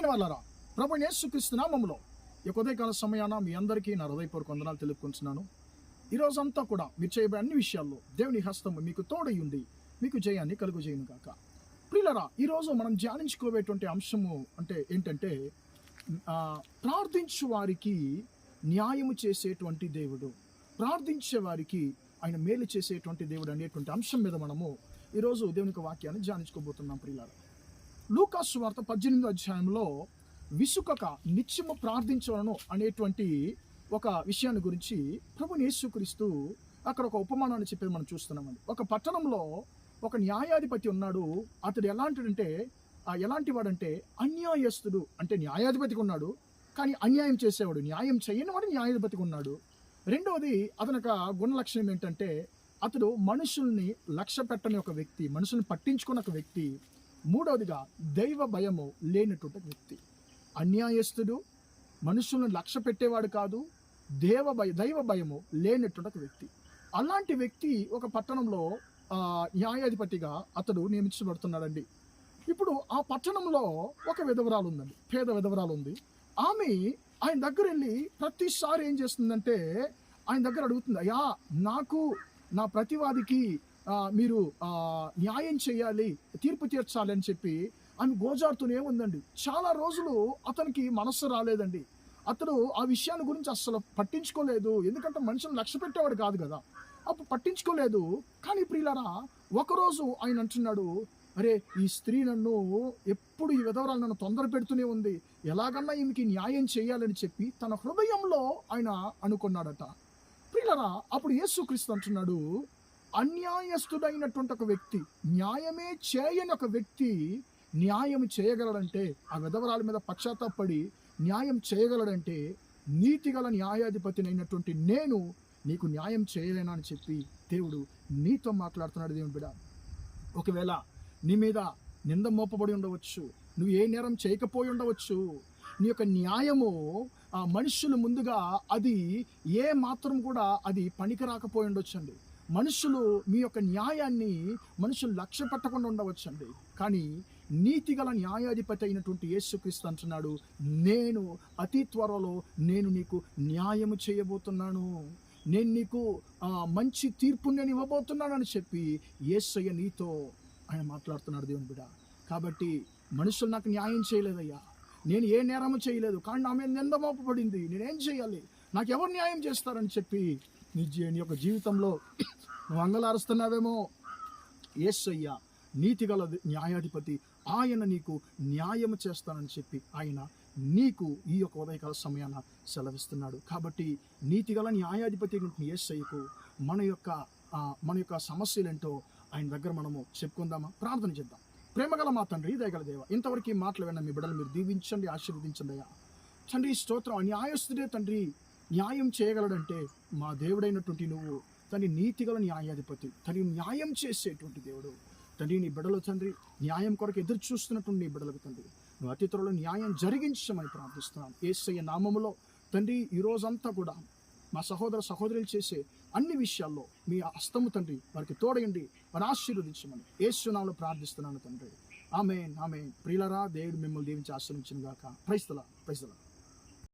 ప్రియమైన వాళ్ళారా, ప్రభువైన యేసుక్రీస్తు నామములో ఈ ఉదయకాల సమయాన మీ అందరికీ నా హృదయపూర్వక వందనాలు తెలుపుకుంటున్నాను. ఈ రోజంతా కూడా మీరు చేయబోయే అన్ని విషయాల్లో దేవుని హస్తము మీకు తోడయుండి మీకు జయాన్ని కలుగజేయును గాక. ప్రియులారా, ఈరోజు మనం ధ్యానించుకోబోయేటువంటి అంశము ఏంటంటే ప్రార్థించు వారికి న్యాయము చేసేటువంటి దేవుడు, ప్రార్థించే వారికి ఆయన మేలు చేసేటువంటి దేవుడు అనేటువంటి అంశం మీద మనము ఈరోజు దేవుని వాక్యాన్ని ధ్యానించుకోబోతున్నాం. ప్రియులారా, లూకా సువార్త 18వ అధ్యాయంలో విసుకక నిత్యము ప్రార్థించవలను అనేటువంటి ఒక విషయాన్ని గురించి ప్రభువైన యేసుక్రీస్తు అక్కడ ఒక ఉపమానాన్ని చెప్పేది మనం చూస్తున్నామండి. ఒక పట్టణంలో ఒక న్యాయాధిపతి ఉన్నాడు. అతడు ఎలాంటి వాడంటే అన్యాయస్తుడు. అంటే న్యాయాధిపతికి ఉన్నాడు, కానీ అన్యాయం చేసేవాడు. న్యాయం చేయని వాడు న్యాయాధిపతికి ఉన్నాడు. రెండవది, అతని యొక్క గుణ లక్షణం ఏంటంటే అతడు మనుషుల్ని లక్ష్య పెట్టని ఒక వ్యక్తి, మనుషుల్ని పట్టించుకున్న ఒక వ్యక్తి. మూడవదిగా, దైవ భయము లేనటువంటి వ్యక్తి. అన్యాయస్తుడు, మనుషులను లక్ష్య పెట్టేవాడు కాదు, దైవ భయము లేనటువంటి ఒక వ్యక్తి. అలాంటి వ్యక్తి ఒక పట్టణంలో న్యాయాధిపతిగా అతడు నియమించబడుతున్నాడండి. ఇప్పుడు ఆ పట్టణంలో ఒక విధవరాలు ఉందండి, పేద విధవరాలు ఉంది. ఆమె ఆయన దగ్గర వెళ్ళి ప్రతిసారి ఏం చేస్తుందంటే ఆయన దగ్గర అడుగుతుంది, అయ్యా నాకు నా ప్రతివాదికి మీరు న్యాయం చేయాలి, తీర్పు తీర్చాలి అని చెప్పి ఆమె గోజారుతూనే ఉందండి. చాలా రోజులు అతనికి మనస్సు రాలేదండి. అతడు ఆ విషయాన్ని గురించి అస్సలు పట్టించుకోలేదు. ఎందుకంటే మనుషులను లక్ష్య పెట్టేవాడు కాదు కదా, అప్పుడు పట్టించుకోలేదు. కానీ ప్రియులారా, ఒకరోజు ఆయన అంటున్నాడు, అరే ఈ స్త్రీ నన్ను ఎప్పుడు ఈ విధవరాలు నన్ను తొందర పెడుతూనే ఉంది, ఎలాగన్నా ఈమెకి న్యాయం చేయాలని చెప్పి తన హృదయంలో ఆయన అనుకున్నాడట. ప్రియులారా, అప్పుడు యేసుక్రీస్తు అంటున్నాడు, అన్యాయస్తుడైనటువంటి ఒక వ్యక్తి, న్యాయమే చేయని ఒక వ్యక్తి న్యాయం చేయగలడంటే, ఆ విధవరాల మీద పశ్చాత్తాపడి న్యాయం చేయగలడంటే, నీతిగల న్యాయాధిపతినైనటువంటి నేను నీకు న్యాయం చేయలేనా అని చెప్పి దేవుడు నీతో మాట్లాడుతున్నాడు. దేవుని బిడ్డ, ఒకవేళ నీ మీద నింద మోపబడి ఉండవచ్చు, నువ్వు ఏ నేరం చేయకపోయి ఉండవచ్చు, నీ యొక్క న్యాయము ఆ మనుషులు ముందుగా అది ఏ మాత్రం కూడా అది పనికి రాకపోయి ఉండొచ్చండి. మనుషులు మీ యొక్క న్యాయాన్ని మనుషులు లక్ష్య పెట్టకుండా ఉండవచ్చండి. కానీ నీతిగల న్యాయాధిపతి అయినటువంటి యేసుక్రీస్తు అంటున్నాడు, నేను అతి త్వరలో నేను నీకు న్యాయము చేయబోతున్నాను, నేను నీకు మంచి తీర్పుని నేను ఇవ్వబోతున్నాను అని చెప్పి యేసయ్య నీతో ఆయన మాట్లాడుతున్నాడు. దేవుని బిడ్డ, కాబట్టి మనుషులు నాకు న్యాయం చేయలేదయ్యా, నేను ఏ నేరము చేయలేదు, కానీ నా మీద నింద మోపబడింది, నేనేం చేయాలి, నాకు ఎవరు న్యాయం చేస్తారని చెప్పి నీ యొక్క జీవితంలో నువ్వు అంగలారుస్తున్నావేమో. యేసయ్య నీతిగల న్యాయాధిపతి, ఆయన నీకు న్యాయం చేస్తానని చెప్పి ఆయన నీకు ఈ యొక్క ఉదయకాల సమయాన సెలవిస్తున్నాడు. కాబట్టి నీతిగల న్యాయాధిపతి యేసయ్యకు మన యొక్క సమస్యలేంటో ఆయన దగ్గర మనము చెప్పుకుందామా? ప్రార్థన చేద్దాం. ప్రేమగల మా తండ్రి, దయగల దేవ, ఇంతవరకు ఈ మాటలు విన్న మీ బిడ్డలు మీరు దీవించండి, ఆశీర్వదించండి అయ్యా. తండ్రి స్తోత్రం. న్యాయస్తుడే తండ్రి న్యాయం చేయగలడంటే మా దేవుడైనటువంటి నువ్వు తండ్రి నీతిగల న్యాయాధిపతి, తండ్రి న్యాయం చేసేటువంటి దేవుడు. తండ్రి నీ బిడ్డలు తండ్రి న్యాయం కొరకు ఎదురు చూస్తున్నటువంటి నీ బిడ్డలకు తండ్రి నువ్వు అతి త్వరలో న్యాయం జరిగించమని ప్రార్థిస్తున్నాను యేసయ్య నామములో. తండ్రి ఈ రోజంతా కూడా మా సహోదరులు చేసే అన్ని విషయాల్లో మీ హస్తము తండ్రి వారికి తోడయండి, వారిని ఆశీర్వదించమని యేసు నామములో ప్రార్థిస్తున్నాను తండ్రి. ఆమేన్, ఆమేన్. ప్రియులారా, దేవుడు మిమ్మల్ని దీవించి ఆశీర్వదించును గాక. Praise the lord.